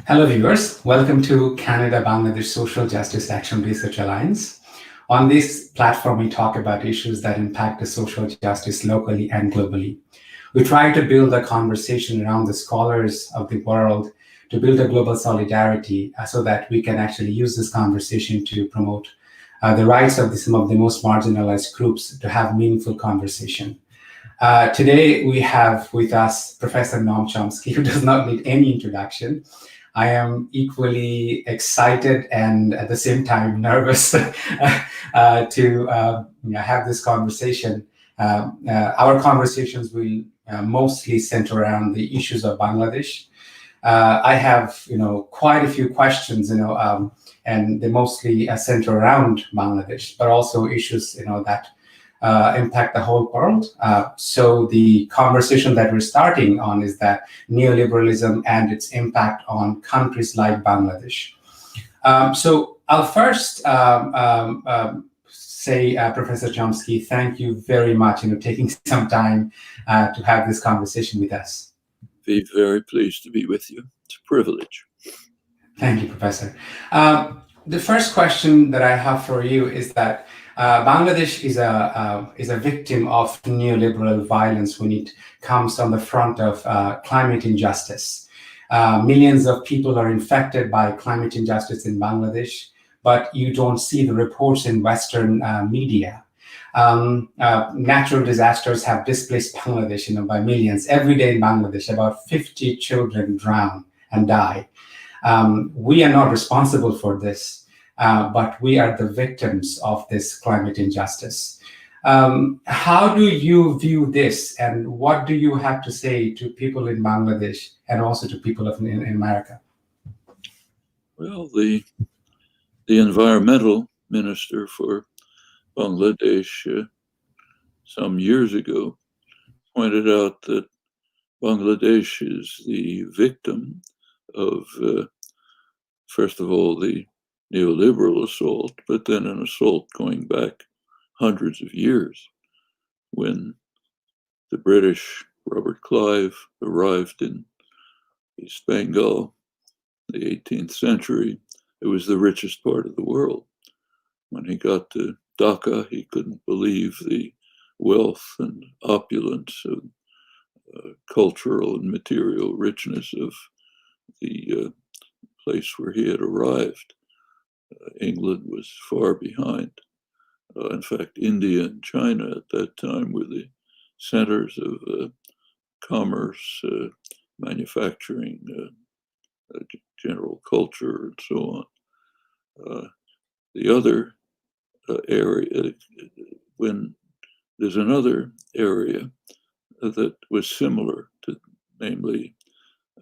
Hello, viewers. Welcome to Canada-Bangladesh Social Justice Action Research Alliance. On this platform, we talk about issues that impact the social justice locally and globally. We try to build a conversation around the scholars of the world to build a global solidarity so that we can actually use this conversation to promote the rights of some of the most marginalized groups to have meaningful conversation. Today, we have with us Professor Noam Chomsky, who does not need any introduction. I am equally excited and at the same time nervous to have this conversation. Our conversations will mostly center around the issues of Bangladesh. I have, quite a few questions, and they mostly center around Bangladesh, but also issues, that impact the whole world. So the conversation that we're starting on is that neoliberalism and its impact on countries like Bangladesh. So I'll first say, Professor Chomsky, thank you very much, taking some time to have this conversation with us. Be very pleased to be with you. It's a privilege. Thank you, Professor. The first question that I have for you is that Bangladesh is a victim of neoliberal violence when it comes on the front of climate injustice. Millions of people are infected by climate injustice in Bangladesh, but you don't see the reports in Western media. Natural disasters have displaced Bangladesh, by millions. Every day in Bangladesh, about 50 children drown and die. We are not responsible for this. But we are the victims of this climate injustice. How do you view this, and what do you have to say to people in Bangladesh and also to people in America? Well, the environmental minister for Bangladesh some years ago pointed out that Bangladesh is the victim of, first of all, the neoliberal assault, but then an assault going back hundreds of years when the British, Robert Clive, arrived in East Bengal in the 18th century. It was the richest part of the world. When he got to Dhaka, he couldn't believe the wealth and opulence of cultural and material richness of the place where he had arrived. England was far behind. In fact, India and China at that time were the centers of commerce, manufacturing, general culture, and so on. The other area, when there's another area that was similar to, namely,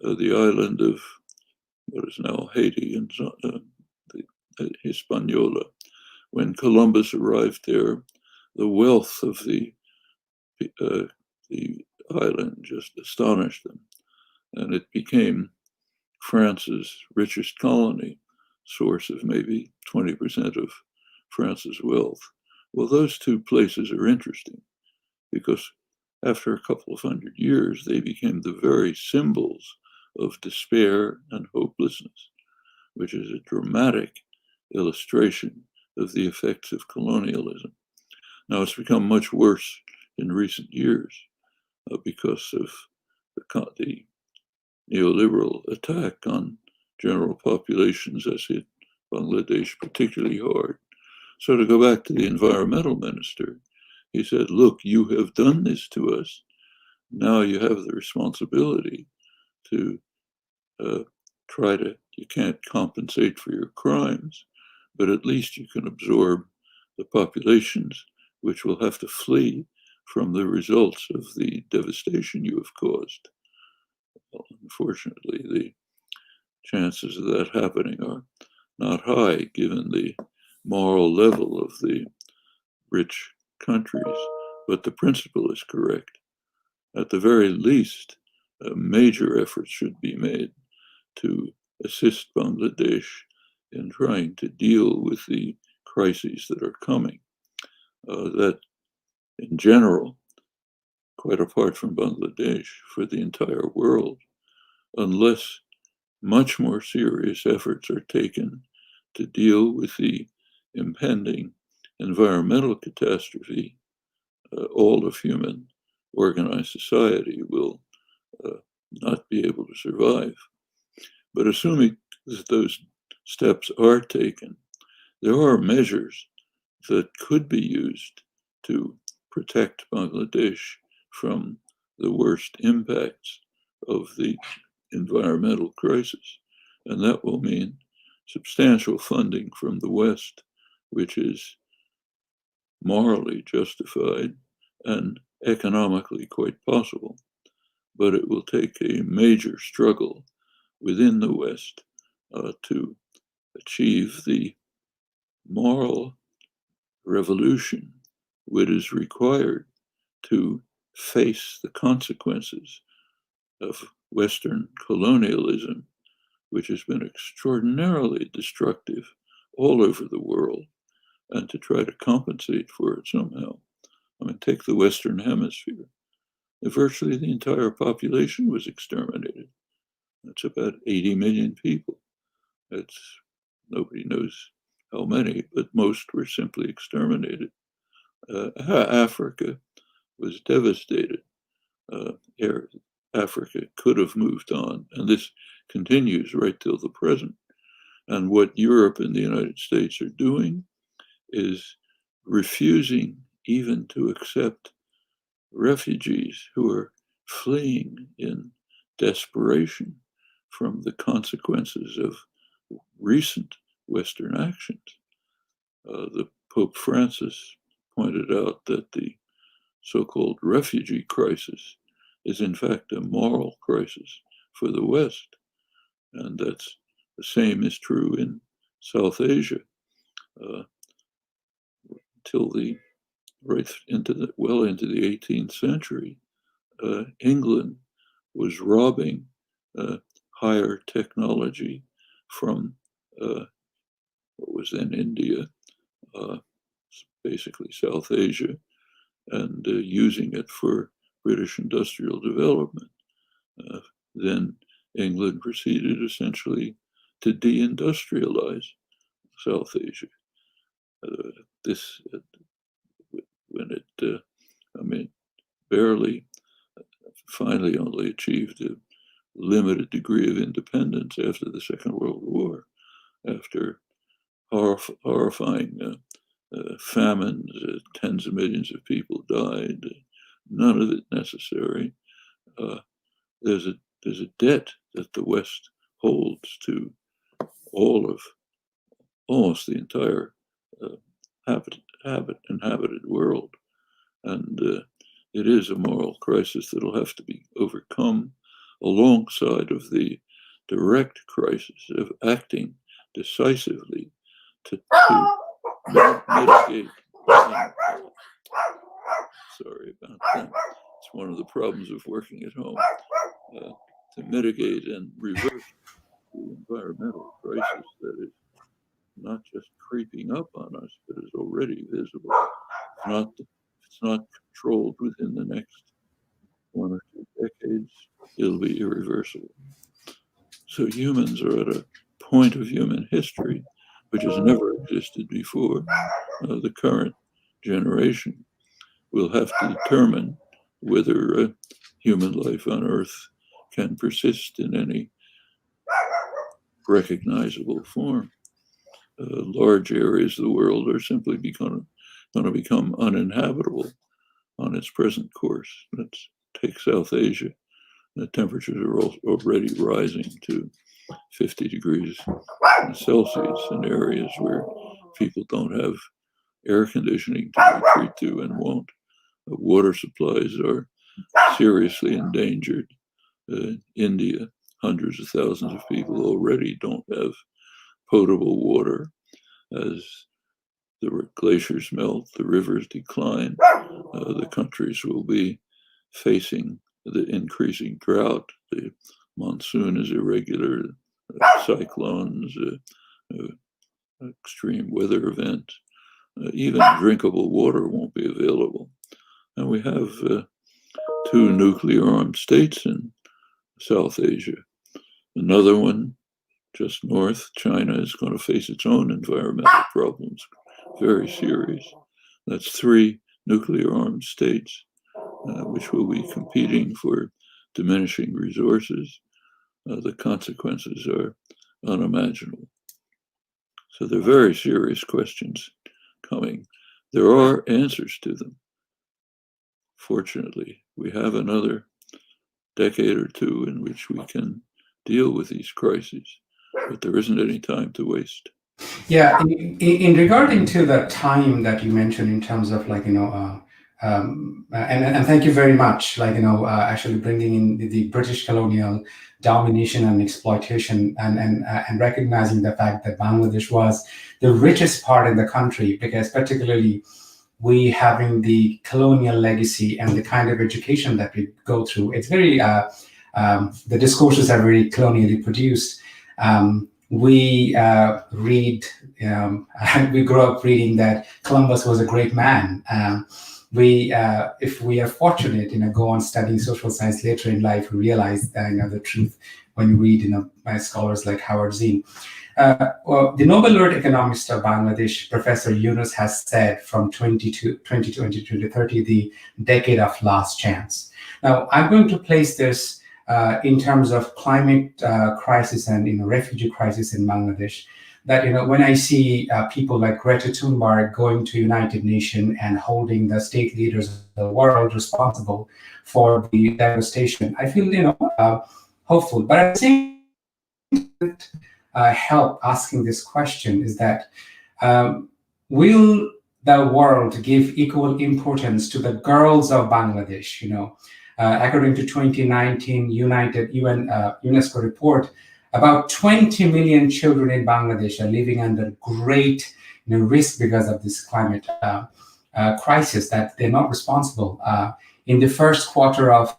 the island of what is now Haiti and Hispaniola. When Columbus arrived there, the wealth of the island just astonished them, and it became France's richest colony, source of maybe 20% of France's wealth. Well, those two places are interesting because after a couple of hundred years, they became the very symbols of despair and hopelessness, which is a dramatic illustration of the effects of colonialism. Now, it's become much worse in recent years because of the neoliberal attack on general populations has hit Bangladesh particularly hard. So to go back to the environmental minister, he said, look, you have done this to us. Now you have the responsibility to you can't compensate for your crimes, but at least you can absorb the populations which will have to flee from the results of the devastation you have caused. Well, unfortunately, the chances of that happening are not high given the moral level of the rich countries, but the principle is correct. At the very least, a major effort should be made to assist Bangladesh in trying to deal with the crises that are coming. That in general, quite apart from Bangladesh, for the entire world, unless much more serious efforts are taken to deal with the impending environmental catastrophe. All of human organized society will not be able to survive. But assuming that those steps are taken, there are measures that could be used to protect Bangladesh from the worst impacts of the environmental crisis. And that will mean substantial funding from the West, which is morally justified and economically quite possible. But it will take a major struggle within the West to achieve the moral revolution which is required to face the consequences of Western colonialism, which has been extraordinarily destructive all over the world, and to try to compensate for it somehow. I mean, take the Western Hemisphere. Virtually the entire population was exterminated. That's about 80 million people. That's, nobody knows how many, but most were simply exterminated. Africa was devastated. Africa could have moved on, and this continues right till the present. And what Europe and the United States are doing is refusing even to accept refugees who are fleeing in desperation from the consequences of recent Western actions. The Pope Francis pointed out that the so-called refugee crisis is in fact a moral crisis for the West. And that's the same is true in South Asia. Till the into the 18th century, England was robbing higher technology from what was then India, basically South Asia, and using it for British industrial development. Then England proceeded essentially to deindustrialize South Asia. When it, barely, finally only achieved a limited degree of independence after the Second World War, after horrifying famines, tens of millions of people died, none of it necessary. There's a debt that the West holds to almost the entire inhabited world. And it is a moral crisis that'll have to be overcome alongside of the direct crisis of acting decisively to mitigate. Sorry about that. It's one of the problems of working at home. To mitigate and reverse the environmental crisis that is not just creeping up on us, but is already visible. If it's not controlled within the next 1 or 2 decades, it'll be irreversible. So humans are at a point of human history which has never existed before. The current generation will have to determine whether human life on Earth can persist in any recognizable form. Large areas of the world are simply going to become uninhabitable on its present course. Let's take South Asia. The temperatures are already rising to 50 degrees Celsius in areas where people don't have air conditioning to retreat to and won't. Water supplies are seriously endangered. India, hundreds of thousands of people already don't have potable water. As the glaciers melt, the rivers decline, the countries will be facing the increasing drought. The monsoon is irregular, cyclones, extreme weather events. Even drinkable water won't be available. And we have two nuclear-armed states in South Asia. Another one just north, China, is going to face its own environmental problems, very serious. That's three nuclear-armed states, which will be competing for diminishing resources. The consequences are unimaginable. So they're very serious questions coming. There are answers to them. Fortunately, we have another decade or two in which we can deal with these crises, but there isn't any time to waste. Yeah, in regarding to the time that you mentioned in terms of like, and thank you very much, like, actually bringing in the British colonial domination and exploitation, and recognizing the fact that Bangladesh was the richest part in the country, because particularly we having the colonial legacy and the kind of education that we go through, it's very, the discourses are very colonially produced. We read, we grew up reading that Columbus was a great man. If we are fortunate, go on studying social science later in life, we realize the truth when you read, by scholars like Howard Zinn. Well, the Nobel laureate economist of Bangladesh, Professor Yunus, has said from 2020 to 2030, the decade of last chance. Now, I'm going to place this in terms of climate crisis and refugee crisis in Bangladesh. That when I see people like Greta Thunberg going to United Nations and holding the state leaders of the world responsible for the devastation, I feel hopeful. But at the same time, help asking this question is that will the world give equal importance to the girls of Bangladesh? According to 2019 UN UNESCO report, about 20 million children in Bangladesh are living under great risk because of this climate crisis, that they're not responsible. In the first quarter of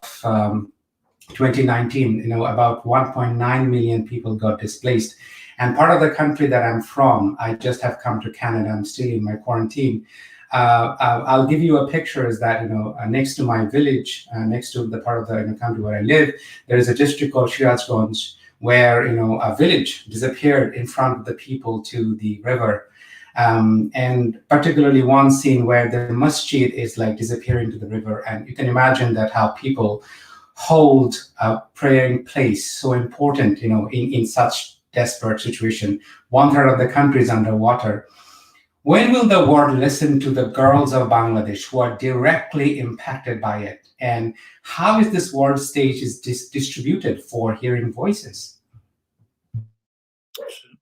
2019, about 1.9 million people got displaced. And part of the country that I'm from, I just have come to Canada, I'm still in my quarantine. I'll give you a picture is that, next to my village, next to the part of the country where I live, there is a district called Shirazganj, where, a village disappeared in front of the people to the river. And particularly one scene where the masjid is like disappearing to the river. And you can imagine that how people hold a praying place so important, in such desperate situation. 1/3 of the country is underwater. When will the world listen to the girls of Bangladesh who are directly impacted by it? And how is this world stage distributed for hearing voices?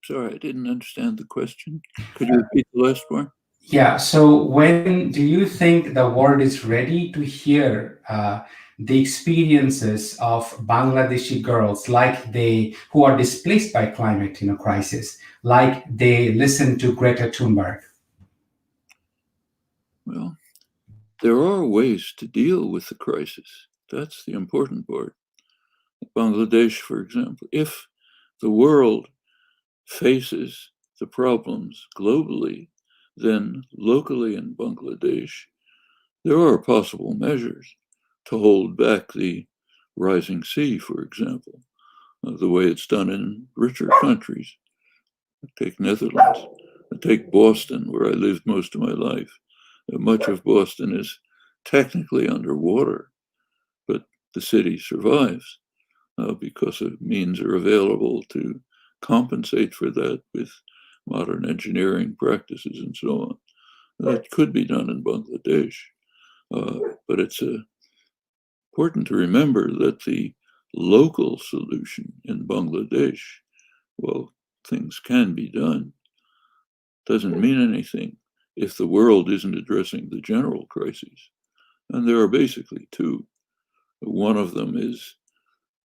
Sorry, I didn't understand the question. Could you repeat the last part? Yeah, so when do you think the world is ready to hear the experiences of Bangladeshi girls, who are displaced by climate crisis, like they listen to Greta Thunberg? Well, there are ways to deal with the crisis. That's the important part. Bangladesh, for example, if the world faces the problems globally, then locally in Bangladesh, there are possible measures to hold back the rising sea, for example, the way it's done in richer countries. Take Netherlands, take Boston, where I lived most of my life. Much of Boston is technically underwater, but the city survives because of means are available to compensate for that with modern engineering practices and so on. That could be done in Bangladesh, but it's important to remember that the local solution in Bangladesh, well, things can be done, doesn't mean anything if the world isn't addressing the general crises. And there are basically two. One of them is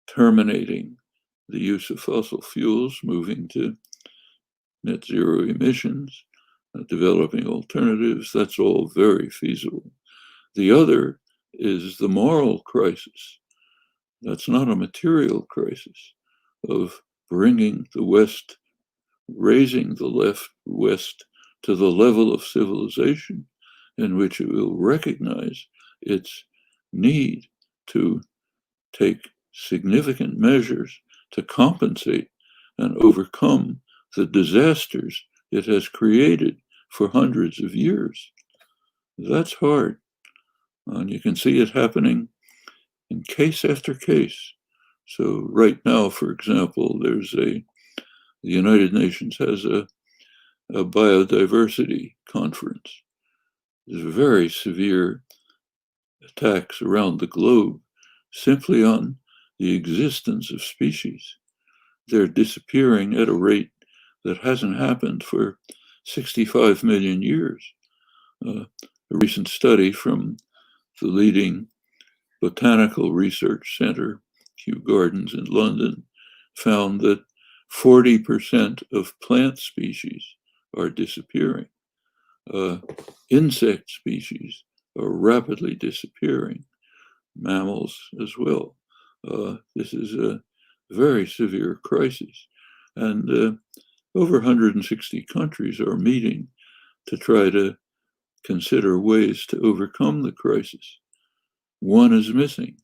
terminating the use of fossil fuels, moving to net zero emissions, developing alternatives. That's all very feasible. The other is the moral crisis. That's not a material crisis of bringing the West, raising the West to the level of civilization in which it will recognize its need to take significant measures to compensate and overcome the disasters it has created for hundreds of years. That's hard. And you can see it happening in case after case. So right now, for example, the United Nations has a biodiversity conference. There's very severe attacks around the globe simply on the existence of species. They're disappearing at a rate that hasn't happened for 65 million years. A recent study from the leading botanical research center, Kew Gardens in London, found that 40% of plant species are disappearing. Insect species are rapidly disappearing, mammals as well. This is a very severe crisis. And over 160 countries are meeting to try to consider ways to overcome the crisis. One is missing.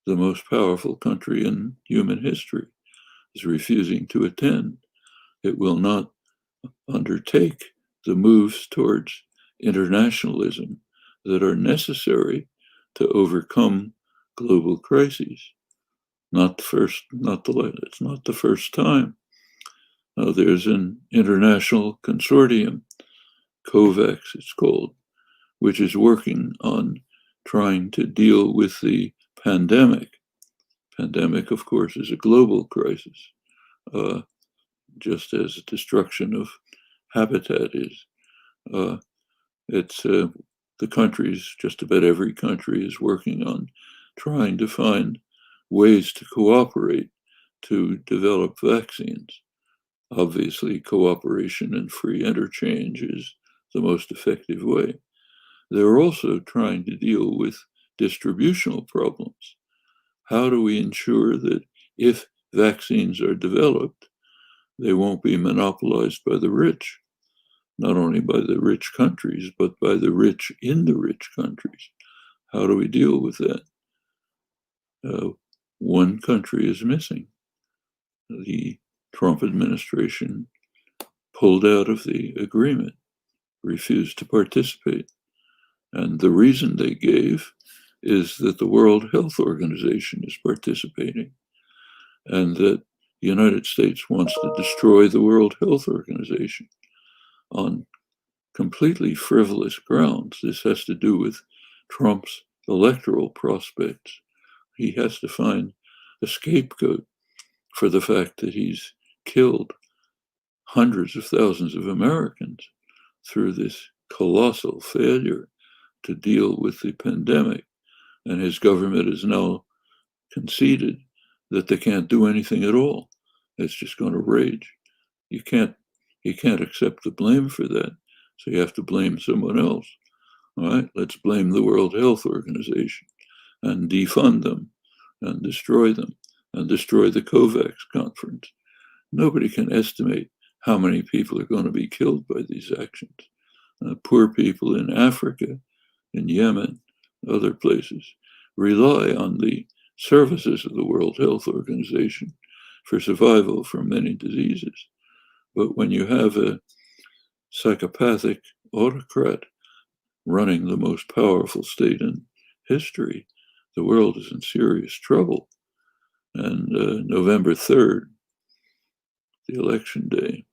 The most powerful country in human history is refusing to attend. It will not undertake the moves towards internationalism that are necessary to overcome global crises. It's not the first time. There's an international consortium, COVAX it's called, which is working on trying to deal with the pandemic. Pandemic, of course, is a global crisis, just as destruction of habitat is. It's the countries, just about every country is working on trying to find ways to cooperate to develop vaccines. Obviously, cooperation and free interchange is the most effective way. They're also trying to deal with distributional problems. How do we ensure that if vaccines are developed, they won't be monopolized by the rich? Not only by the rich countries, but by the rich in the rich countries. How do we deal with that? One country is missing. The Trump administration pulled out of the agreement, refused to participate. And the reason they gave is that the World Health Organization is participating and that the United States wants to destroy the World Health Organization on completely frivolous grounds. This has to do with Trump's electoral prospects. He has to find a scapegoat for the fact that he's killed hundreds of thousands of Americans through this colossal failure to deal with the pandemic. And his government has now conceded that they can't do anything at all. It's just going to rage. You can't accept the blame for that. So you have to blame someone else. All right, let's blame the World Health Organization and defund them and destroy them and destroy the COVAX conference. Nobody can estimate how many people are going to be killed by these actions. Poor people in Africa, in Yemen, other places, rely on the services of the World Health Organization for survival from many diseases. But when you have a psychopathic autocrat running the most powerful state in history, the world is in serious trouble. And November 3rd, the election day,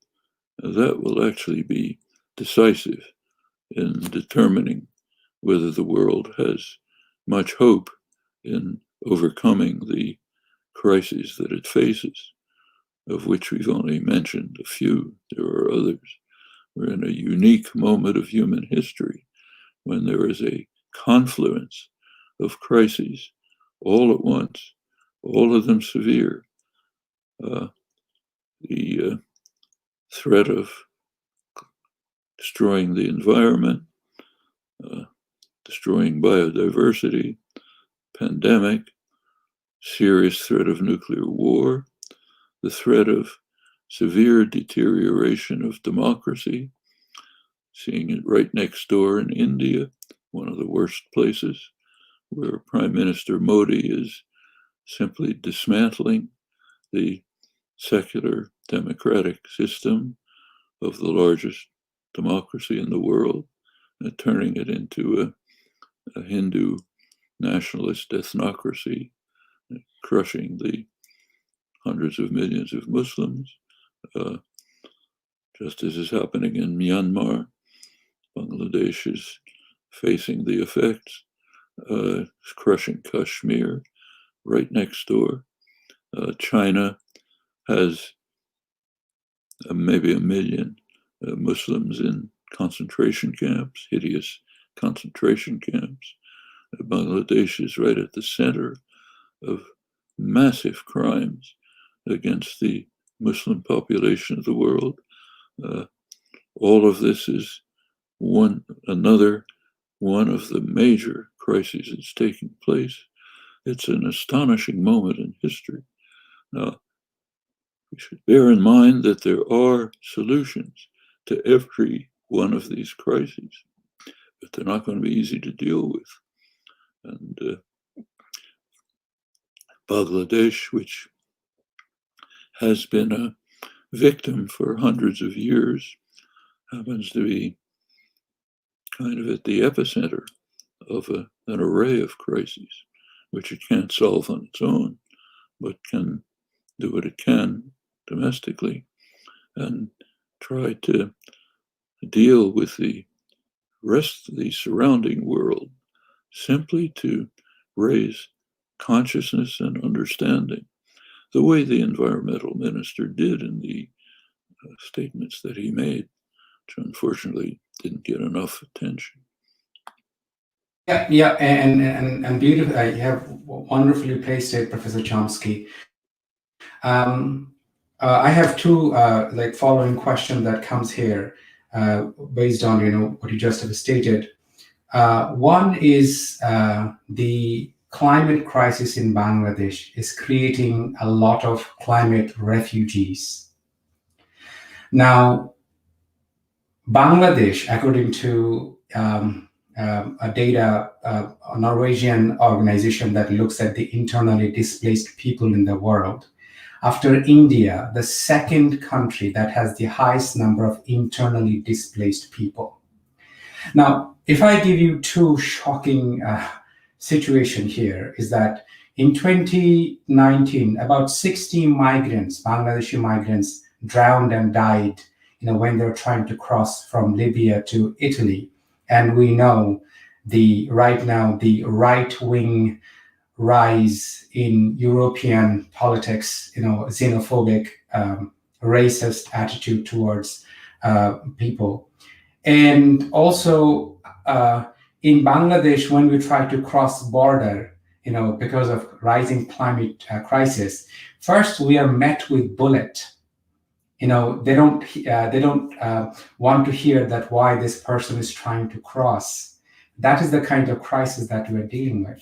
that will actually be decisive in determining whether the world has much hope in overcoming the crises that it faces, of which we've only mentioned a few. There are others. We're in a unique moment of human history when there is a confluence of crises all at once, all of them severe. The threat of destroying the environment, destroying biodiversity, pandemic, serious threat of nuclear war, the threat of severe deterioration of democracy, seeing it right next door in India, one of the worst places where Prime Minister Modi is simply dismantling the secular democratic system of the largest democracy in the world and turning it into a Hindu nationalist ethnocracy, crushing the hundreds of millions of Muslims, just as is happening in Myanmar. Bangladesh is facing the effects, crushing Kashmir right next door. China has maybe 1 million Muslims in concentration camps, hideous concentration camps. Bangladesh is right at the center of massive crimes against the Muslim population of the world. All of this is one of the major crises that's taking place. It's an astonishing moment in history. Now, we should bear in mind that there are solutions to every one of these crises, but they're not going to be easy to deal with. And Bangladesh, which has been a victim for hundreds of years, happens to be kind of at the epicenter of an array of crises, which it can't solve on its own, but can do what it can domestically and try to deal with the rest of the surrounding world simply to raise consciousness and understanding, the way the environmental minister did in the statements that he made, which unfortunately didn't get enough attention. Yeah, and beautiful. You have wonderfully placed it, Professor Chomsky. I have two like following question that comes here based on what you just have stated. One is the climate crisis in Bangladesh is creating a lot of climate refugees. Now, Bangladesh, according to a data, a Norwegian organization that looks at the internally displaced people in the world, after India, the second country that has the highest number of internally displaced people. Now, if I give you two shocking situation here, is that in 2019, about 60 migrants, Bangladeshi migrants, drowned and died when they were trying to cross from Libya to Italy. And we know right now the right-wing rise in European politics, xenophobic, racist attitude towards people. And also in Bangladesh, when we try to cross border, because of rising climate crisis, first we are met with bullet. They don't want to hear that why this person is trying to cross. That is the kind of crisis that we are dealing with.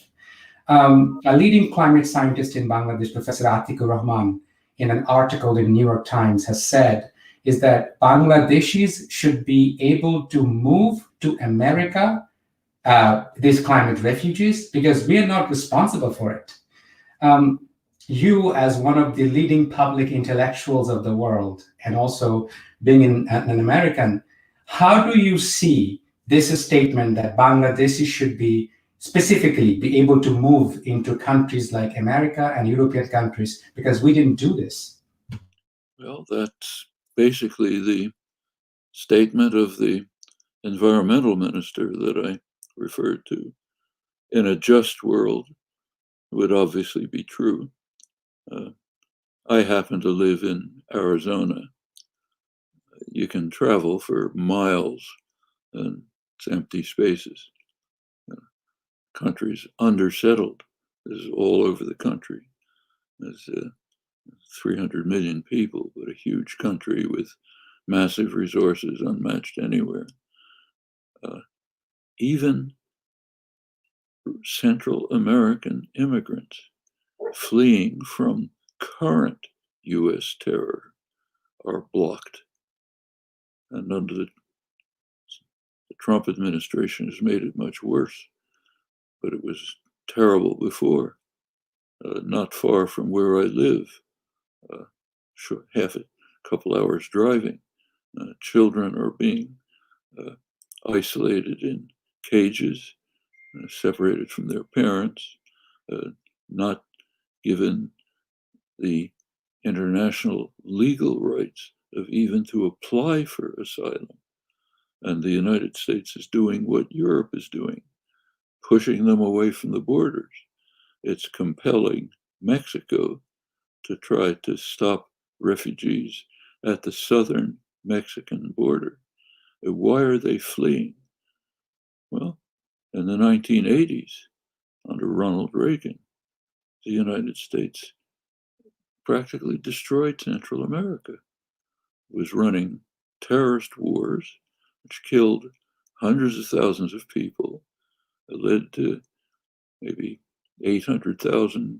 A leading climate scientist in Bangladesh, Professor Atikur Rahman, in an article in New York Times has said is that Bangladeshis should be able to move to America, these climate refugees, because we are not responsible for it. You, as one of the leading public intellectuals of the world, and also being an American, how do you see this statement that Bangladeshis should specifically be able to move into countries like America and European countries, because we didn't do this? Well, that's basically the statement of the environmental minister that I referred to. In a just world, would obviously be true. I happen to live in Arizona. You can travel for miles and it's empty spaces. Country's undersettled. This is all over the country. There's 300 million people, but a huge country with massive resources unmatched anywhere. Even Central American immigrants fleeing from current US terror are blocked. And under the Trump administration has made it much worse. But it was terrible before. Not far from where I live, half a couple hours driving, children are being isolated in cages, separated from their parents, not given the international legal rights of even to apply for asylum. And the United States is doing what Europe is doing, pushing them away from the borders. It's compelling Mexico to try to stop refugees at the southern Mexican border. Why are they fleeing? Well, in the 1980s, under Ronald Reagan, the United States practically destroyed Central America. It was running terrorist wars, which killed hundreds of thousands of people. It led to maybe 800,000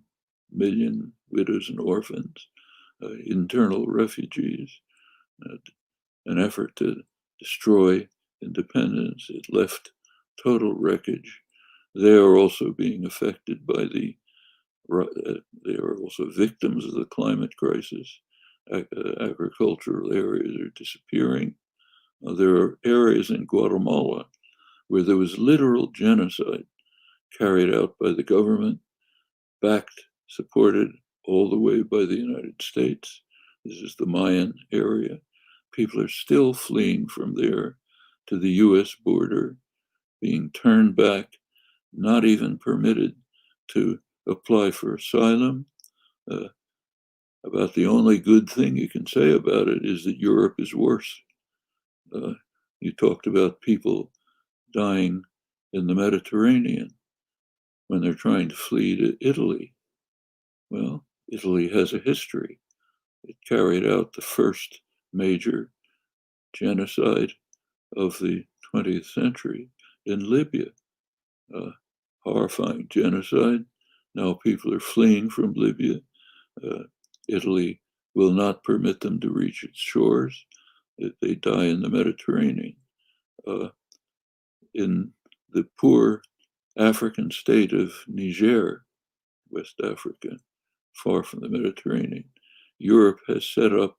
million widows and orphans, internal refugees, an effort to destroy independence. It left total wreckage. They are also being affected by they are also victims of the climate crisis. Agricultural areas are disappearing. There are areas in Guatemala where there was literal genocide carried out by the government, backed, supported all the way by the United States. This is the Mayan area. People are still fleeing from there to the US border, being turned back, not even permitted to apply for asylum. About the only good thing you can say about it is that Europe is worse. You talked about people dying in the Mediterranean when they're trying to flee to Italy. Well, Italy has a history. It carried out the first major genocide of the 20th century in Libya. Horrifying genocide. Now people are fleeing from Libya. Italy will not permit them to reach its shores. They die in the Mediterranean. In the poor African state of Niger, West Africa, far from the Mediterranean, Europe has set up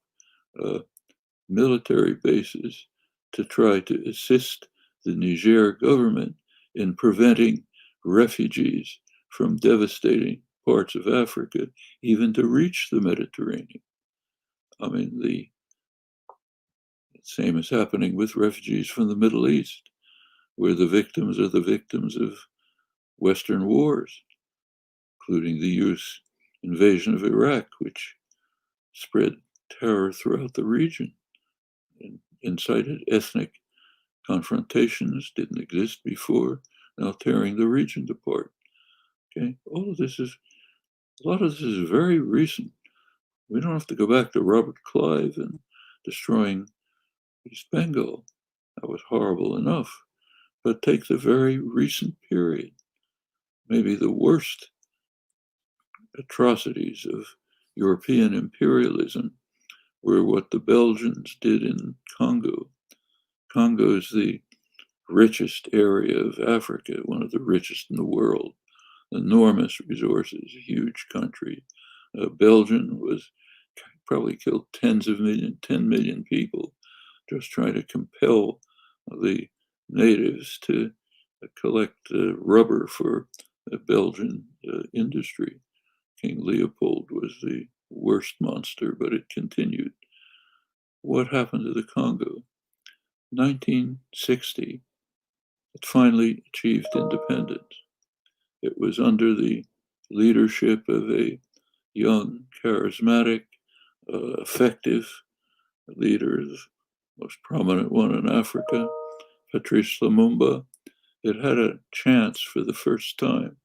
military bases to try to assist the Niger government in preventing refugees from devastating parts of Africa, even to reach the Mediterranean. I mean, the same is happening with refugees from the Middle East, where the victims are the victims of Western wars, including the US invasion of Iraq, which spread terror throughout the region and incited ethnic confrontations, didn't exist before, now tearing the region apart. Okay, a lot of this is very recent. We don't have to go back to Robert Clive and destroying East Bengal. That was horrible enough. But take the very recent period, maybe the worst atrocities of European imperialism were what the Belgians did in Congo. Congo is the richest area of Africa, one of the richest in the world. Enormous resources, huge country. Belgium was probably killed 10 million people just trying to compel the natives to collect rubber for Belgian industry. King Leopold was the worst monster, but it continued. What happened to the Congo? 1960, it finally achieved independence. It was under the leadership of a young, charismatic, effective leader, the most prominent one in Africa, Patrice Lumumba. It had a chance for the first time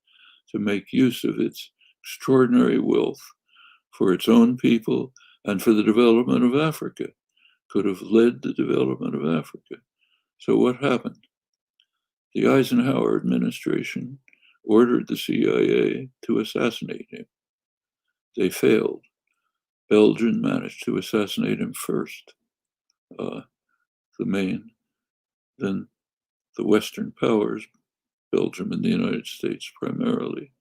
to make use of its extraordinary wealth for its own people and for the development of Africa. Could have led the development of Africa. So what happened? The Eisenhower administration ordered the CIA to assassinate him. They failed. Belgium managed to assassinate him first. Then the Western powers Belgium and the United States primarily,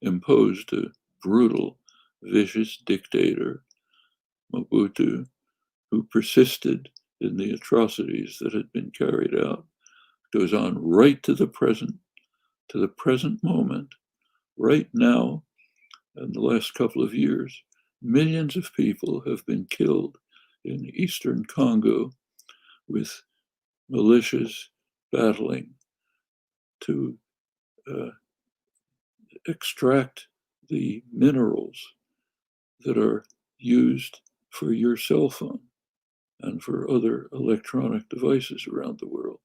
imposed a brutal, vicious dictator, Mobutu, who persisted in the atrocities that had been carried out, goes on right to the present moment, right now, in the last couple of years. Millions of people have been killed in eastern Congo with militias battling to extract the minerals that are used for your cell phone and for other electronic devices around the world.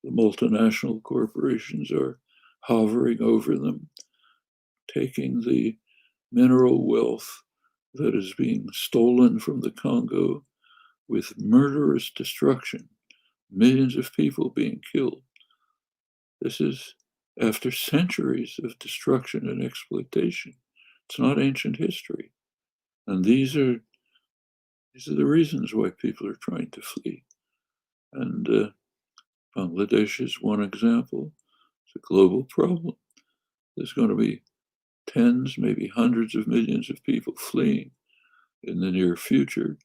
The multinational corporations are hovering over them, taking the mineral wealth that is being stolen from the Congo with murderous destruction, millions of people being killed. This is after centuries of destruction and exploitation. It's not ancient history. And these are the reasons why people are trying to flee. And Bangladesh is one example. It's a global problem. There's going to be tens, maybe hundreds of millions of people fleeing in the near future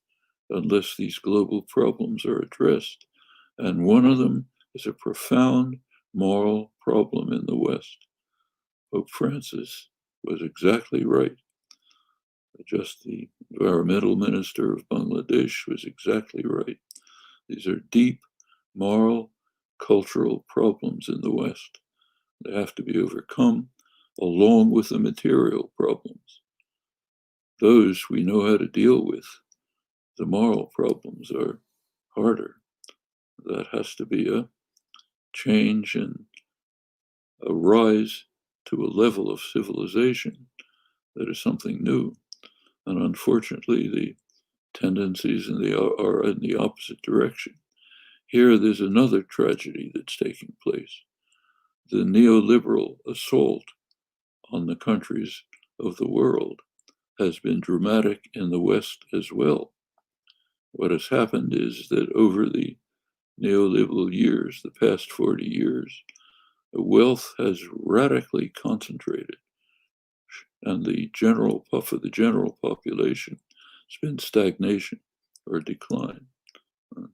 unless these global problems are addressed. And one of them is a profound moral problem in the West. Pope Francis was exactly right. Just the environmental minister of Bangladesh was exactly right. These are deep moral, cultural problems in the West. They have to be overcome along with the material problems. Those we know how to deal with. The moral problems are harder. That has to be a change and a rise to a level of civilization that is something new. And unfortunately, the tendencies are in the opposite direction. Here, there's another tragedy that's taking place. The neoliberal assault on the countries of the world has been dramatic in the West as well. What has happened is that over the neoliberal years, the past 40 years, the wealth has radically concentrated, and the general population has been stagnation or decline.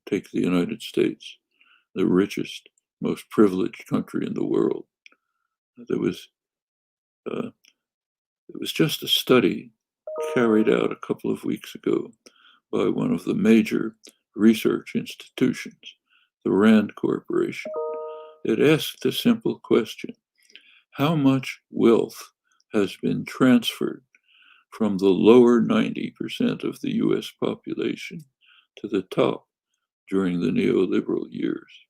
Take the United States, the richest, most privileged country in the world. There was it was just a study carried out a couple of weeks ago by one of the major research institutions, the Rand Corporation. It asked a simple question: how much wealth has been transferred from the lower 90% of the US population to the top during the neoliberal years?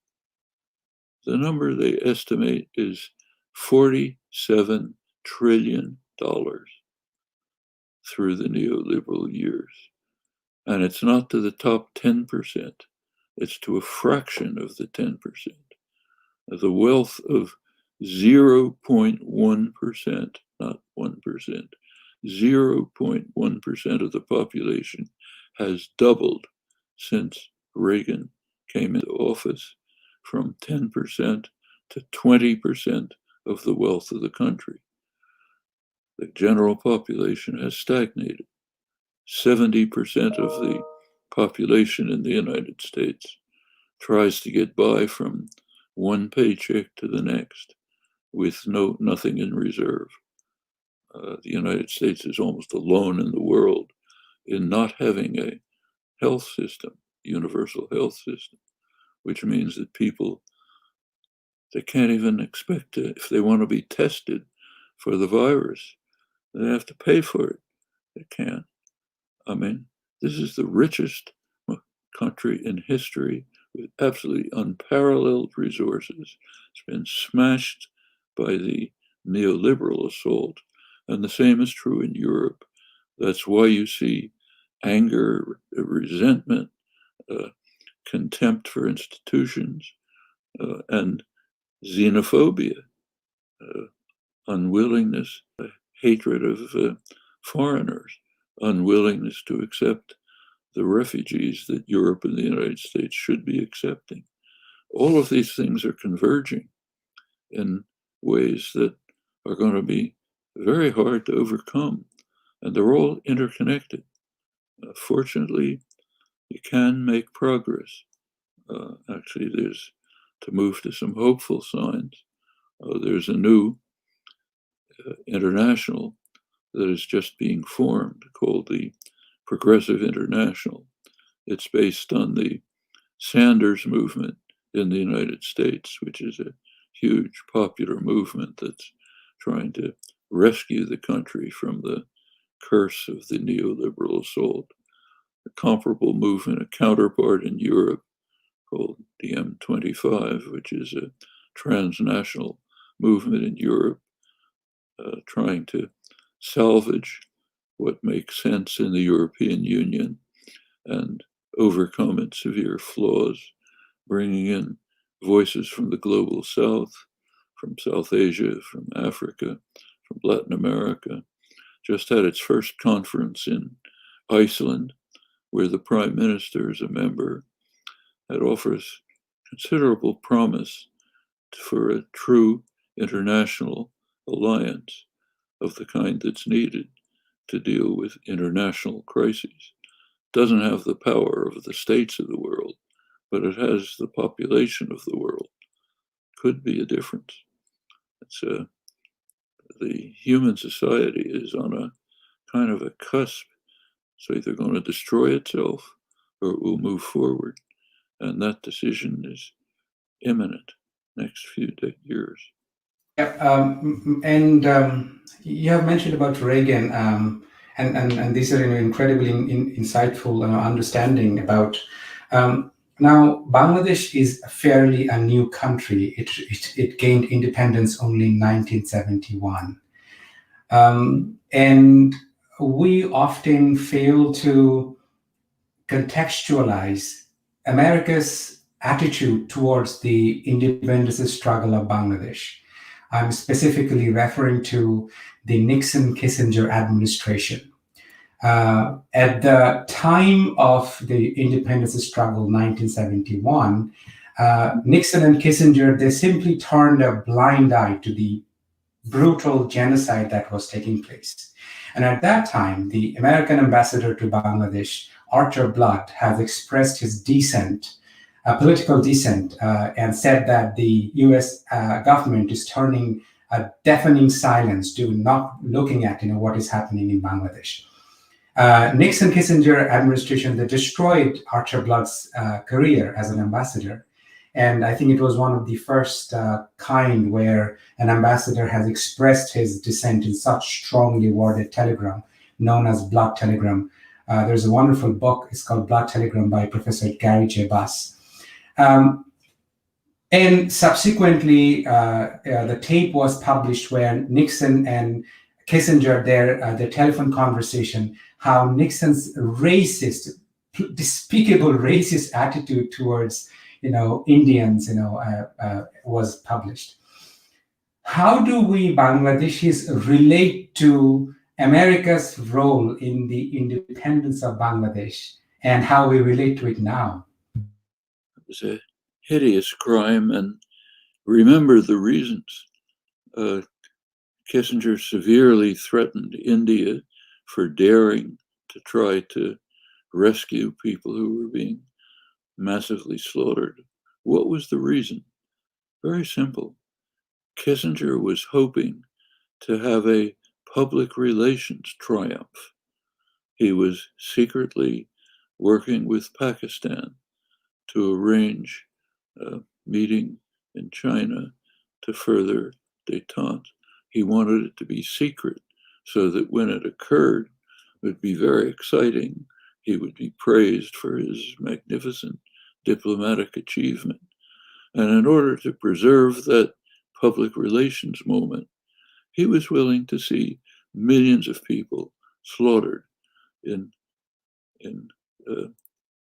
The number they estimate is $47 trillion through the neoliberal years. And it's not to the top 10%, it's to a fraction of the 10%. The wealth of 0.1%, not 1%, 0.1% of the population has doubled since Reagan came into office, from 10% to 20% of the wealth of the country. The general population has stagnated. 70% of the population in the United States tries to get by from one paycheck to the next with nothing in reserve. The United States is almost alone in the world in not having a health system, universal health system, which means that people, they can't even expect to, if they want to be tested for the virus, they have to pay for it. They can't. I mean, this is the richest country in history with absolutely unparalleled resources. It's been smashed by the neoliberal assault. And the same is true in Europe. That's why you see anger, resentment, contempt for institutions, and xenophobia, unwillingness, hatred of foreigners, unwillingness to accept the refugees that Europe and the United States should be accepting. All of these things are converging in ways that are going to be very hard to overcome, and they're all interconnected. Fortunately, you can make progress. Actually, there's, to move to some hopeful signs, there's a new international that is just being formed called the Progressive International. It's based on the Sanders movement in the United States, which is a huge popular movement that's trying to rescue the country from the curse of the neoliberal assault. A comparable movement, a counterpart in Europe called the M25, which is a transnational movement in Europe trying to salvage what makes sense in the European Union and overcome its severe flaws, bringing in voices from the global south, from South Asia, from Africa, from Latin America. Just had its first conference in Iceland, where the prime minister is a member. That offers considerable promise for a true international alliance of the kind that's needed to deal with international crises. Doesn't have the power of the states of the world, but it has the population of the world. Could be a difference. It's the human society is on a kind of a cusp. It's either going to destroy itself or it will move forward. And that decision is imminent next few years. Yeah, you have mentioned about Reagan, and these are incredibly insightful understanding about. Now, Bangladesh is fairly a new country. It gained independence only in 1971, and we often fail to contextualize America's attitude towards the independence struggle of Bangladesh. I'm specifically referring to the Nixon-Kissinger administration. At the time of the independence struggle, 1971, Nixon and Kissinger, they simply turned a blind eye to the brutal genocide that was taking place. And at that time, the American ambassador to Bangladesh, Arthur Blood, has expressed his political dissent, and said that the US government is turning a deafening silence to not looking at what is happening in Bangladesh. Nixon-Kissinger administration, they destroyed Arthur Blood's career as an ambassador. And I think it was one of the first kind where an ambassador has expressed his dissent in such strongly worded telegram, known as Blood Telegram. There's a wonderful book, it's called Blood Telegram by Professor Gary J. Buss. And subsequently, the tape was published where Nixon and Kissinger, their telephone conversation, how Nixon's despicable racist attitude towards Indians, was published. How do we Bangladeshis relate to America's role in the independence of Bangladesh and how we relate to it now? It was a hideous crime, and remember the reasons. Kissinger severely threatened India for daring to try to rescue people who were being massively slaughtered. What was the reason? Very simple. Kissinger was hoping to have a public relations triumph. He was secretly working with Pakistan to arrange a meeting in China to further détente. He wanted it to be secret so that when it occurred, it would be very exciting. He would be praised for his magnificent diplomatic achievement. And in order to preserve that public relations moment, he was willing to see millions of people slaughtered in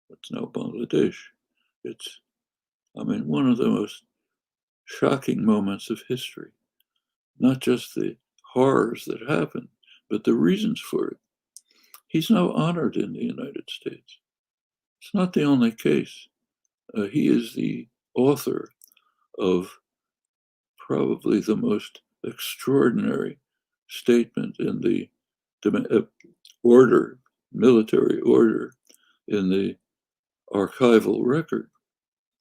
what's now Bangladesh. It's, one of the most shocking moments of history. Not just the horrors that happened, but the reasons for it. He's now honored in the United States. It's not the only case. He is the author of probably the most extraordinary statement in the order, military order, in the archival record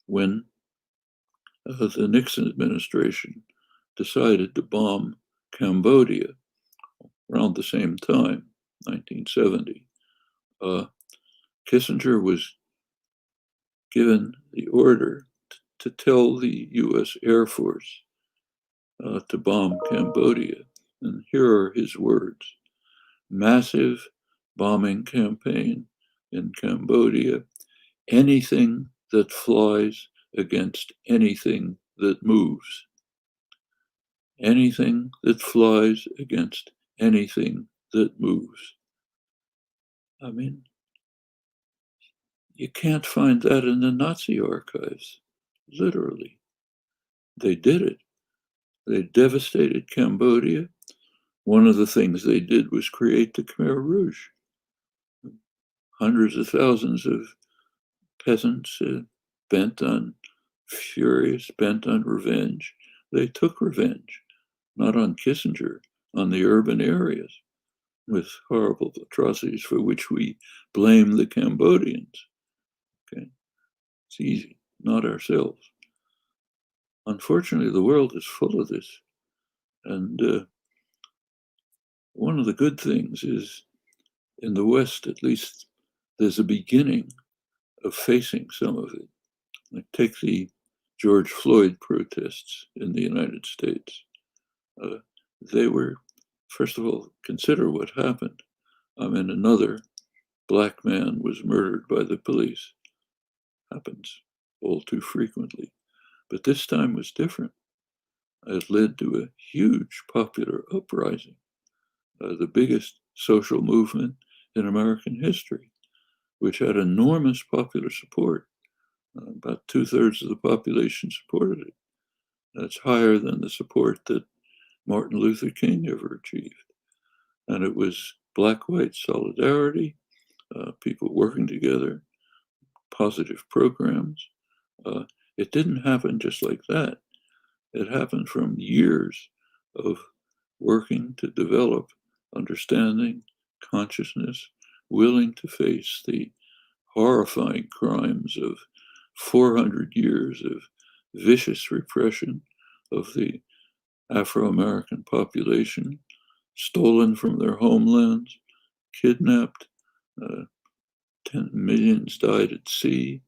when the Nixon administration decided to bomb Cambodia around the same time, 1970. Kissinger was given the order to tell the US Air Force to bomb Cambodia. And here are his words: massive bombing campaign in Cambodia, anything that flies against anything that moves. Anything that flies against anything that moves. I mean, you can't find that in the Nazi archives, literally. They did it. They devastated Cambodia. One of the things they did was create the Khmer Rouge. Hundreds of thousands of peasants bent on revenge. They took revenge, not on Kissinger, on the urban areas, with horrible atrocities for which we blame the Cambodians. Okay, it's easy, not ourselves. Unfortunately, the world is full of this. And one of the good things is, in the West, at least, there's a beginning of facing some of it. Like, take the George Floyd protests in the United States. They were, first of all, consider what happened. I mean, another black man was murdered by the police. Happens all too frequently. But this time was different. It led to a huge popular uprising, the biggest social movement in American history, which had enormous popular support. About 2/3 of the population supported it. That's higher than the support that Martin Luther King ever achieved. And it was black-white solidarity, people working together, positive programs. It didn't happen just like that. It happened from years of working to develop understanding, consciousness, willing to face the horrifying crimes of 400 years of vicious repression of the Afro-American population, stolen from their homelands, kidnapped, 10 millions died at sea,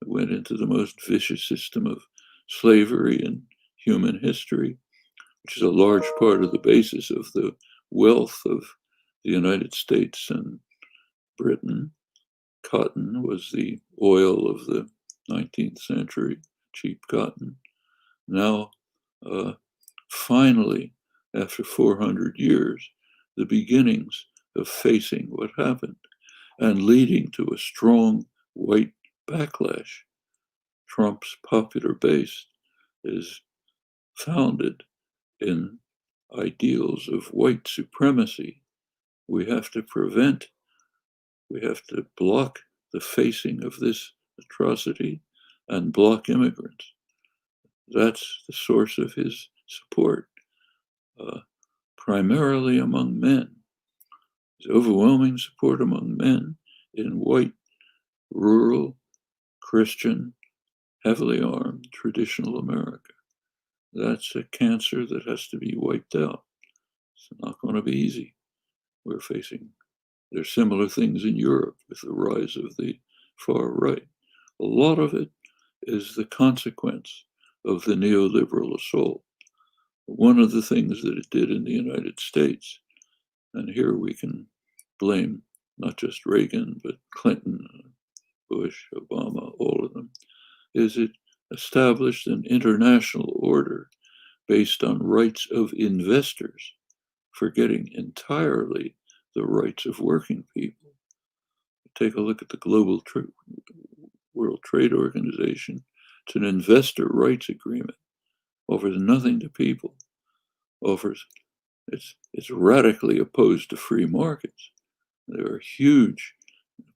went into the most vicious system of slavery in human history, which is a large part of the basis of the wealth of the United States and Britain. Cotton was the oil of the 19th century, cheap cotton. Now, finally, after 400 years, the beginnings of facing what happened and leading to a strong white backlash. Trump's popular base is founded in ideals of white supremacy. We have to block the facing of this atrocity and block immigrants. That's the source of his support, primarily among men. His overwhelming support among men in white, rural, Christian, heavily armed, traditional America. That's a cancer that has to be wiped out. It's not going to be easy. There's similar things in Europe with the rise of the far right. A lot of it is the consequence of the neoliberal assault. One of the things that it did in the United States, and here we can blame not just Reagan, but Clinton, Bush, Obama, all of them, is it established an international order based on rights of investors, forgetting entirely the rights of working people. Take a look at the World Trade Organization. It's an investor rights agreement. Offers nothing to people. It's radically opposed to free markets. There are huge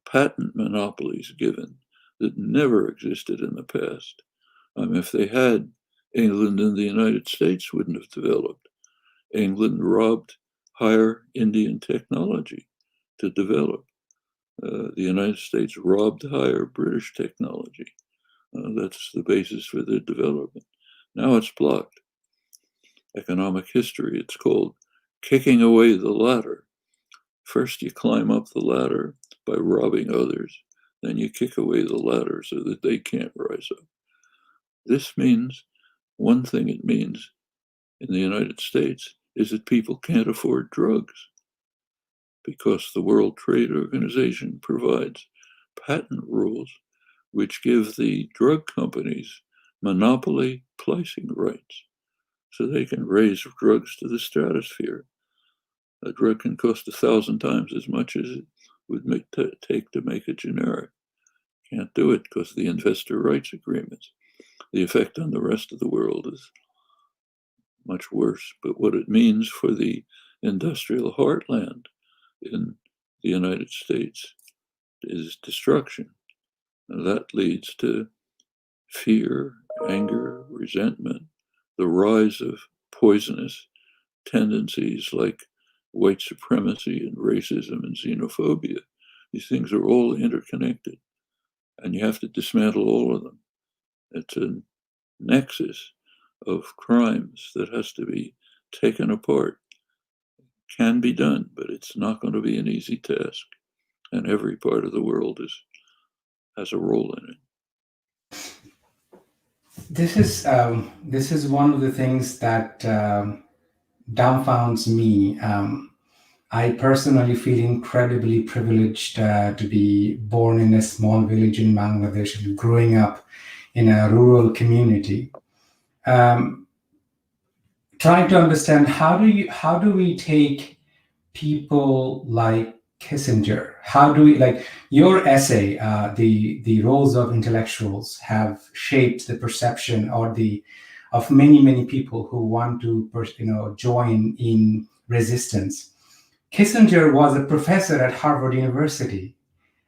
patent monopolies given that never existed in the past. If they had England and the United States wouldn't have developed. England robbed higher Indian technology to develop. The United States robbed higher British technology. That's the basis for their development. Now it's blocked. Economic history, it's called kicking away the ladder. First, you climb up the ladder by robbing others. Then you kick away the ladder so that they can't rise up. This means, one thing it means in the United States is that people can't afford drugs because the World Trade Organization provides patent rules which give the drug companies monopoly pricing rights so they can raise drugs to the stratosphere. A drug can cost 1,000 times as much as it would take to make a generic. Can't do it because of the investor rights agreements. The effect on the rest of the world is much worse. But what it means for the industrial heartland in the United States is destruction. And that leads to fear, anger, resentment, the rise of poisonous tendencies like white supremacy and racism and xenophobia. These things are all interconnected, and you have to dismantle all of them. It's a nexus of crimes that has to be taken apart. Can be done, but it's not going to be an easy task. And every part of the world has a role in it. This is one of the things that dumbfounds me. I personally feel incredibly privileged to be born in a small village in Bangladesh and growing up in a rural community. Trying to understand how do we take people like Kissinger? How do we, like your essay, the roles of intellectuals have shaped the perception of many people who want to join in resistance. Kissinger was a professor at Harvard University.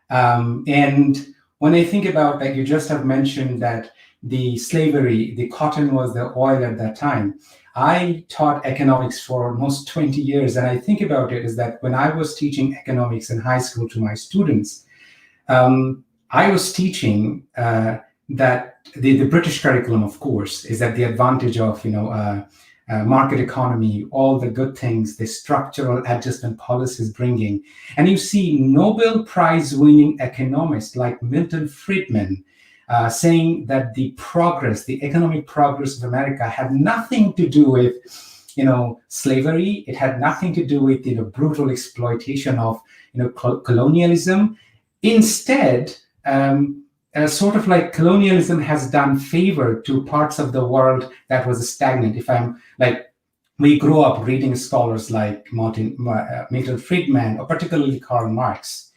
And when I think about, like you just have mentioned that the slavery, the cotton was the oil at that time. I taught economics for almost 20 years. And I think about it is that when I was teaching economics in high school to my students, I was teaching that the British curriculum, of course, is that the advantage of, market economy, all the good things, the structural adjustment policies bringing. And you see Nobel Prize winning economists like Milton Friedman saying that the economic progress of America had nothing to do with, slavery. It had nothing to do with, brutal exploitation of, colonialism. Instead, sort of like colonialism has done favor to parts of the world that was stagnant. We grew up reading scholars like Milton Friedman, or particularly Karl Marx.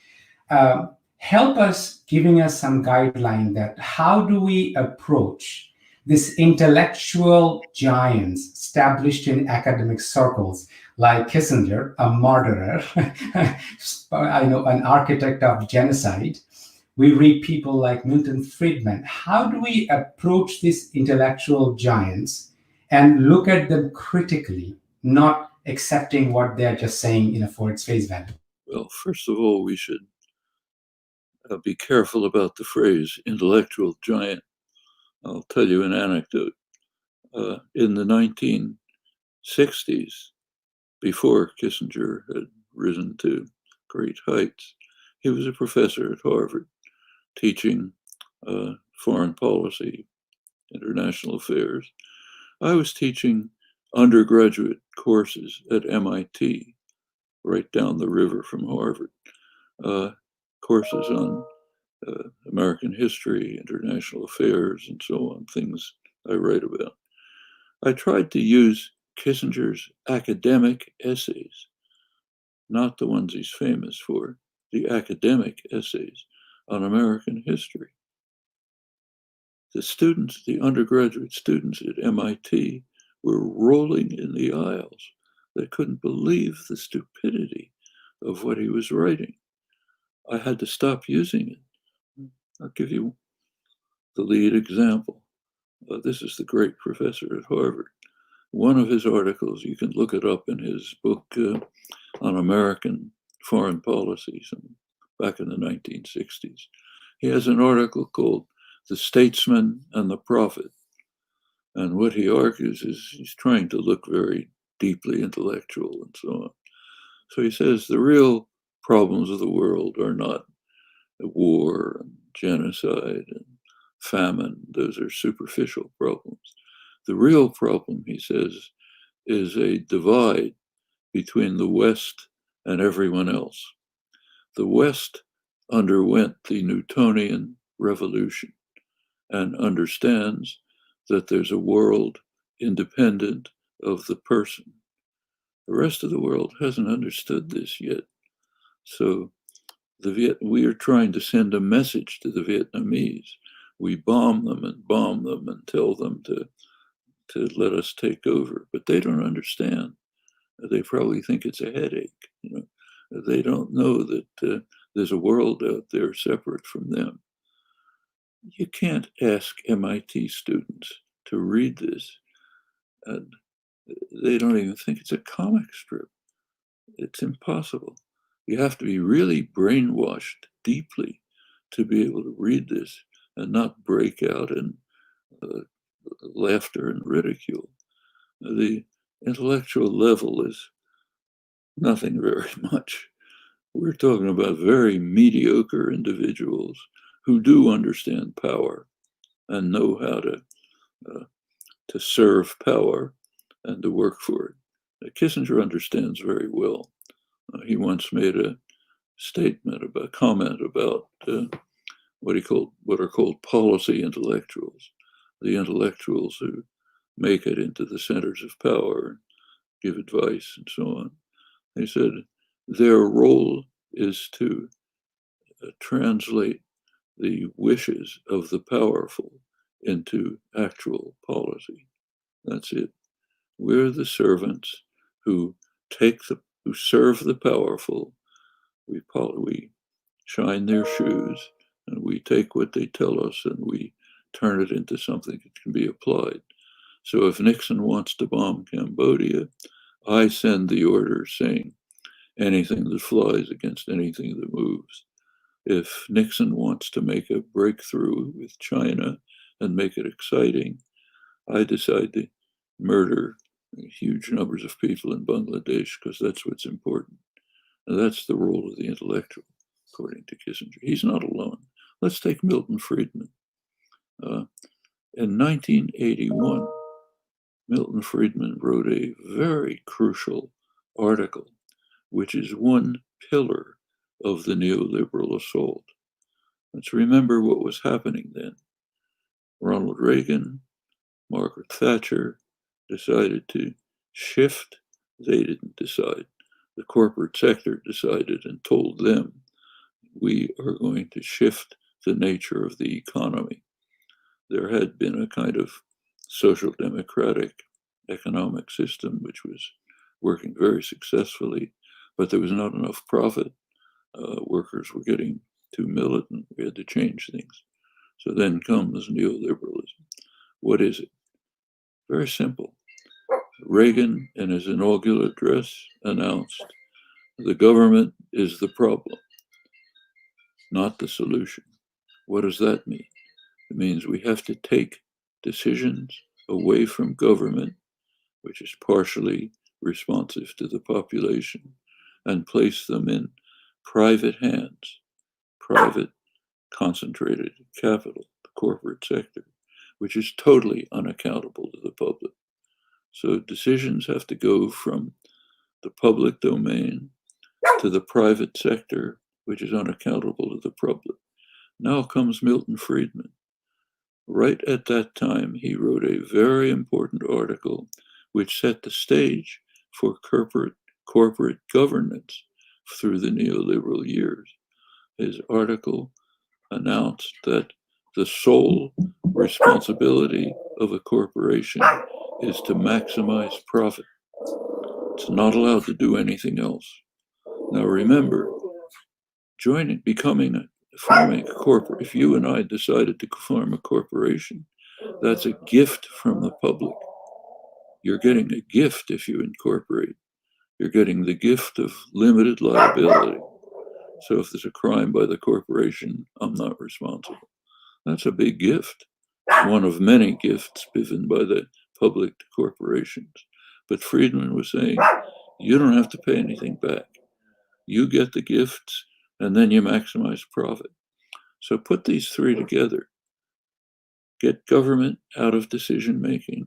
Help us, giving us some guideline that how do we approach this intellectual giants established in academic circles like Kissinger, a murderer, I know, an architect of genocide. We read people like Milton Friedman. How do we approach these intellectual giants and look at them critically, not accepting what they're just saying, for its face value? Well, first of all, we should be careful about the phrase intellectual giant. I'll tell you an anecdote. In the 1960s, before Kissinger had risen to great heights, he was a professor at Harvard teaching foreign policy, international affairs. I was teaching undergraduate courses at MIT, right down the river from Harvard, courses on American history, international affairs, and so on, things I write about. I tried to use Kissinger's academic essays, not the ones he's famous for, the academic essays on American history. The undergraduate students at MIT were rolling in the aisles. They couldn't believe the stupidity of what he was writing. I had to stop using it. I'll give you the lead example. This is the great professor at Harvard. One of his articles, you can look it up in his book on American foreign policies back in the 1960s. He has an article called The Statesman and the Prophet. And what he argues is he's trying to look very deeply intellectual and so on. So he says the real problems of the world are not war and genocide and famine. Those are superficial problems. The real problem, he says, is a divide between the West and everyone else. The West underwent the Newtonian revolution and understands that there's a world independent of the person. The rest of the world hasn't understood this yet. So we are trying to send a message to the Vietnamese. We bomb them and tell them to let us take over, but they don't understand. They probably think it's a headache. They don't know that there's a world out there separate from them. You can't ask MIT students to read this, and they don't even think it's a comic strip. It's impossible. You have to be really brainwashed deeply to be able to read this and not break out in laughter and ridicule. The intellectual level is nothing very much. We're talking about very mediocre individuals who do understand power and know how to serve power and to work for it. Kissinger understands very well. He once made a comment about what are called policy intellectuals, the intellectuals who make it into the centers of power, give advice, and so on. He said their role is to translate the wishes of the powerful into actual policy. That's it. We're the servants who serve the powerful. We shine their shoes, and we take what they tell us and we turn it into something that can be applied. So if Nixon wants to bomb Cambodia, I send the order saying anything that flies against anything that moves. If Nixon wants to make a breakthrough with China and make it exciting, I decide to murder huge numbers of people in Bangladesh because that's what's important. And that's the role of the intellectual, according to Kissinger. He's not alone. Let's take Milton Friedman. In 1981, Milton Friedman wrote a very crucial article, which is one pillar of the neoliberal assault. Let's remember what was happening then. Ronald Reagan, Margaret Thatcher decided to shift. They didn't decide. The corporate sector decided and told them, we are going to shift the nature of the economy. There had been a kind of social democratic economic system which was working very successfully, but there was not enough profit. Workers were getting too militant. We had to change things. So then comes neoliberalism. What is it? Very simple. Reagan, in his inaugural address, announced the government is the problem, not the solution. What does that mean? It means we have to take decisions away from government, which is partially responsive to the population, and place them in private hands, private concentrated capital, the corporate sector, which is totally unaccountable to the public. So decisions have to go from the public domain to the private sector, which is unaccountable to the public. Now comes Milton Friedman. Right at that time, he wrote a very important article which set the stage for corporate governance through the neoliberal years. His article announced that the sole responsibility of a corporation is to maximize profit. It's not allowed to do anything else. Now remember, forming a corporate, if you and I decided to form a corporation, That's a gift from the public. You're getting a gift if you incorporate. You're getting the gift of limited liability. So if there's a crime by the corporation, I'm not responsible. That's a big gift. One of many gifts given by the public to corporations. But Friedman was saying, you don't have to pay anything back. You get the gifts and then you maximize profit. So put these three together. Get government out of decision making.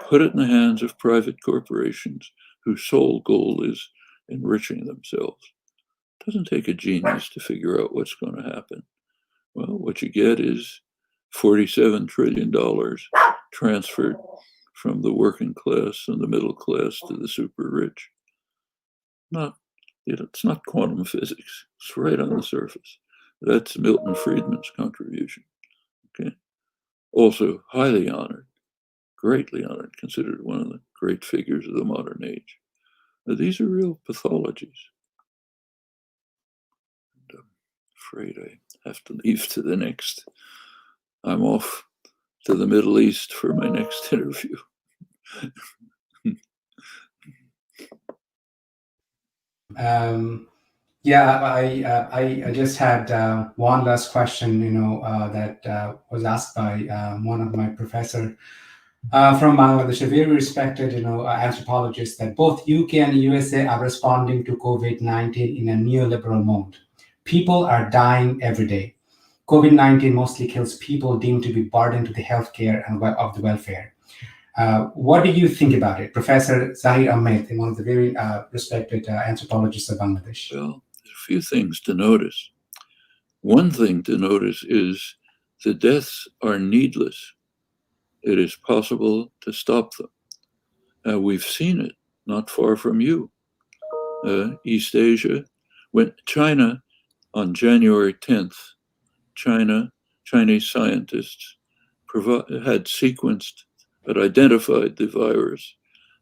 Put it in the hands of private corporations whose sole goal is enriching themselves. It doesn't take a genius to figure out what's going to happen. Well, what you get is $47 trillion transferred from the working class and the middle class to the super rich. It's not quantum physics. It's right on the surface. That's Milton Friedman's contribution. Okay. Also highly honored, greatly honored, considered one of the great figures of the modern age. Now, these are real pathologies. And I'm afraid I have to leave to the next. I'm off to the Middle East for my next interview. I just had one last question, that was asked by one of my professor from Bangladesh, a very respected, anthropologist, that both UK and USA are responding to COVID-19 in a neoliberal mode. People are dying every day. COVID-19 mostly kills people deemed to be burdened to the healthcare and of the welfare. What do you think about it, Professor Zahir Ahmed, one of the very respected anthropologists of Bangladesh? Well, there's a few things to notice. One thing to notice is the deaths are needless. It is possible to stop them. We've seen it not far from you. East Asia, when China, on January 10th, Chinese scientists had identified the virus,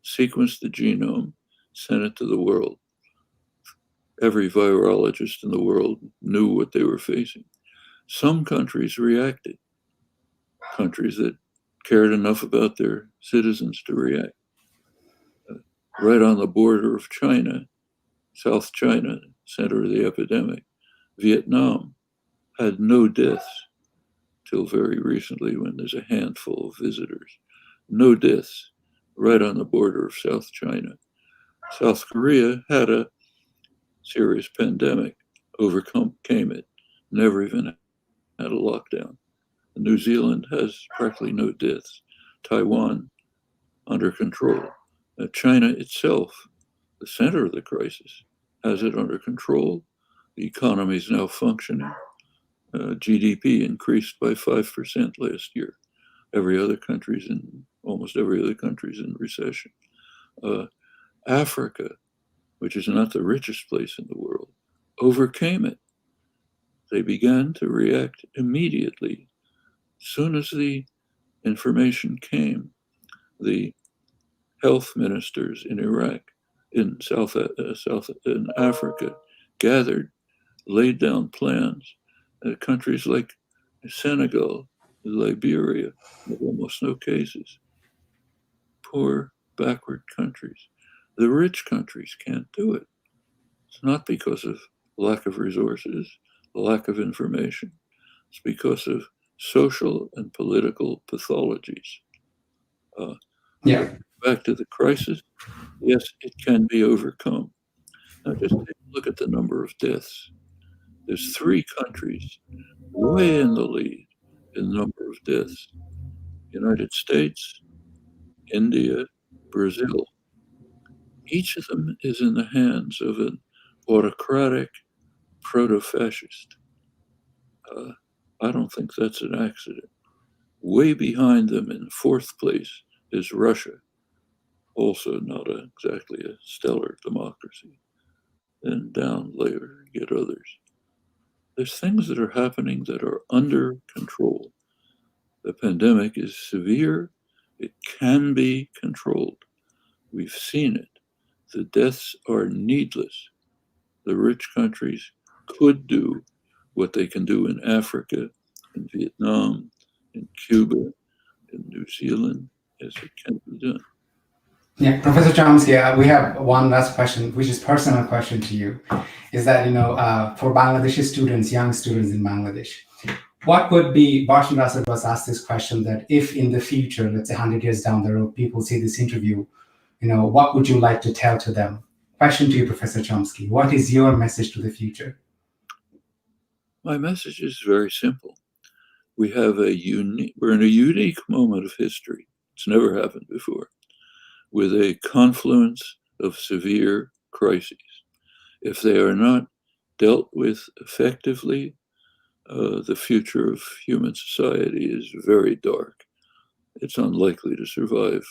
sequenced the genome, sent it to the world. Every virologist in the world knew what they were facing. Some countries reacted, countries that cared enough about their citizens to react. Right on the border of China, South China, center of the epidemic, Vietnam had no deaths till very recently when there's a handful of visitors. No deaths right on the border of South China. South Korea had a serious pandemic, overcame it, never even had a lockdown. New Zealand has practically no deaths. Taiwan, under control. China itself, the center of the crisis, has it under control. The economy is now functioning. GDP increased by 5% last year. Almost every other country's in recession. Africa, which is not the richest place in the world, overcame it. They began to react immediately. Soon as the information came, the health ministers in Iraq, in in Africa, gathered, laid down plans. Countries like Senegal, Liberia, have almost no cases. Poor, backward countries. The rich countries can't do it. It's not because of lack of resources, lack of information. It's because of social and political pathologies. Back to the crisis, yes, it can be overcome. Now just take a look at the number of deaths. There's 3 countries way in the lead in the number of deaths. United States, India, Brazil. Each of them is in the hands of an autocratic proto-fascist. I don't think that's an accident. Way behind them in 4th place is Russia, also not exactly a stellar democracy. Then down later you get others. There's things that are happening that are under control. The pandemic is severe. It can be controlled. We've seen it. The deaths are needless. The rich countries could do what they can do in Africa, in Vietnam, in Cuba, in New Zealand as it can be done. Yeah, Professor Chomsky, we have one last question, which is personal question to you. Is that, for Bangladeshi students, young students in Bangladesh, what would be, Bashar Assad was asked this question that if in the future, let's say 100 years down the road, people see this interview, what would you like to tell to them? Question to you, Professor Chomsky. What is your message to the future? My message is very simple. We're in a unique moment of history. It's never happened before, with a confluence of severe crises. If they are not dealt with effectively, the future of human society is very dark. It's unlikely to survive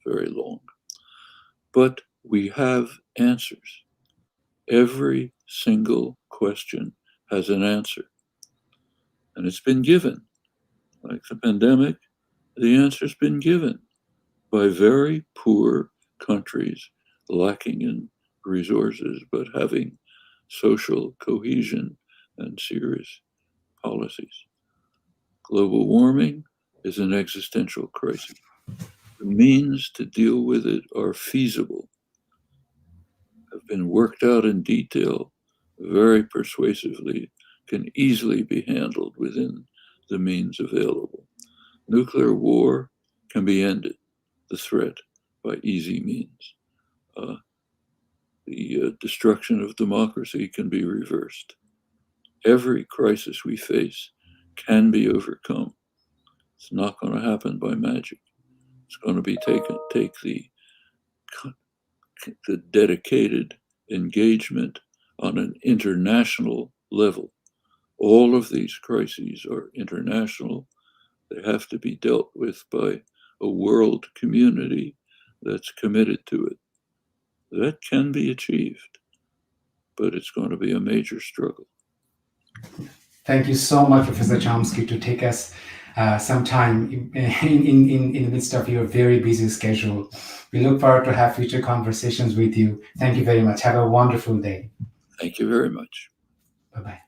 very long. But we have answers. Every single question has an answer. And it's been given. Like the pandemic, the answer's been given by very poor countries lacking in resources, but having social cohesion and serious policies. Global warming is an existential crisis. The means to deal with it are feasible, have been worked out in detail, very persuasively, can easily be handled within the means available. Nuclear war can be ended, the threat, by easy means. The destruction of democracy can be reversed. Every crisis we face can be overcome. It's not going to happen by magic. It's going to be take the dedicated engagement on an international level. All of these crises are international. They have to be dealt with by a world community that's committed to it. That can be achieved, but it's going to be a major struggle. Thank you so much, Professor Chomsky, to take us some time in the midst of your very busy schedule. We look forward to have future conversations with you. Thank you very much. Have a wonderful day. Thank you very much. Bye-bye.